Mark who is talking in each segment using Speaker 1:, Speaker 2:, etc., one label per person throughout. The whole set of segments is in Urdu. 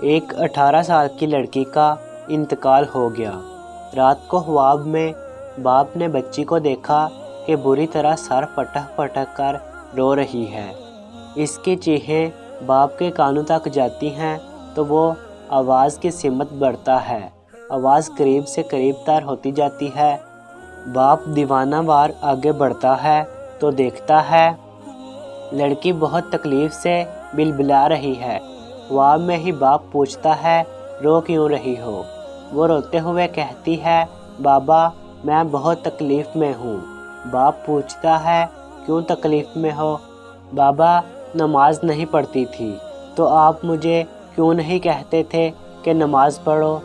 Speaker 1: ایک 18 سال کی لڑکی کا انتقال ہو گیا۔ رات کو خواب میں باپ نے بچی کو دیکھا کہ بری طرح سر پٹک پٹک کر رو رہی ہے۔ اس کی چیخیں باپ کے کانوں تک جاتی ہیں تو وہ آواز کی سمت بڑھتا ہے، آواز قریب سے قریب تر ہوتی جاتی ہے۔ باپ دیوانہ وار آگے بڑھتا ہے تو دیکھتا ہے لڑکی بہت تکلیف سے بلبلا رہی ہے۔ خواب میں ہی باپ پوچھتا ہے رو کیوں رہی ہو؟ وہ روتے ہوئے کہتی ہے بابا میں بہت تکلیف میں ہوں۔ باپ پوچھتا ہے کیوں تکلیف میں ہو؟ بابا نماز نہیں پڑھتی تھی تو آپ مجھے کیوں نہیں کہتے تھے کہ نماز پڑھو؟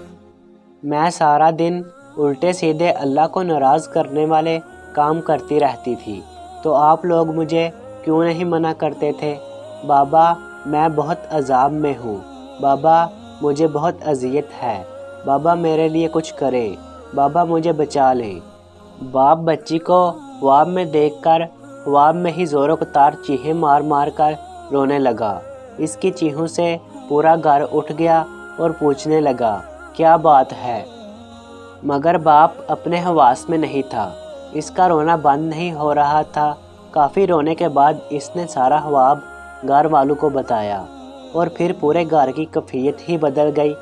Speaker 1: میں سارا دن الٹے سیدھے اللہ کو ناراض کرنے والے کام کرتی رہتی تھی تو آپ لوگ مجھے کیوں نہیں منع کرتے تھے؟ بابا میں بہت عذاب میں ہوں، بابا مجھے بہت اذیت ہے، بابا میرے لیے کچھ کرے، بابا مجھے بچا لے۔ باپ بچی کو خواب میں دیکھ کر خواب میں ہی زور و قطار چیخیں مار مار کر رونے لگا۔ اس کی چیخوں سے پورا گھر اٹھ گیا اور پوچھنے لگا کیا بات ہے؟ مگر باپ اپنے حواس میں نہیں تھا، اس کا رونا بند نہیں ہو رہا تھا۔ کافی رونے کے بعد اس نے سارا خواب گھر والوں کو بتایا اور پھر پورے گھر کی کیفیت ہی بدل گئی۔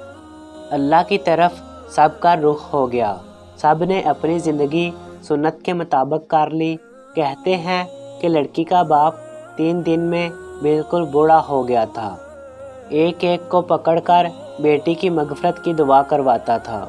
Speaker 1: اللہ کی طرف سب کا رخ ہو گیا، سب نے اپنی زندگی سنت کے مطابق کر لی۔ کہتے ہیں کہ لڑکی کا باپ 3 دن میں بالکل بوڑھا ہو گیا تھا، ایک ایک کو پکڑ کر بیٹی کی مغفرت کی دعا کرواتا تھا۔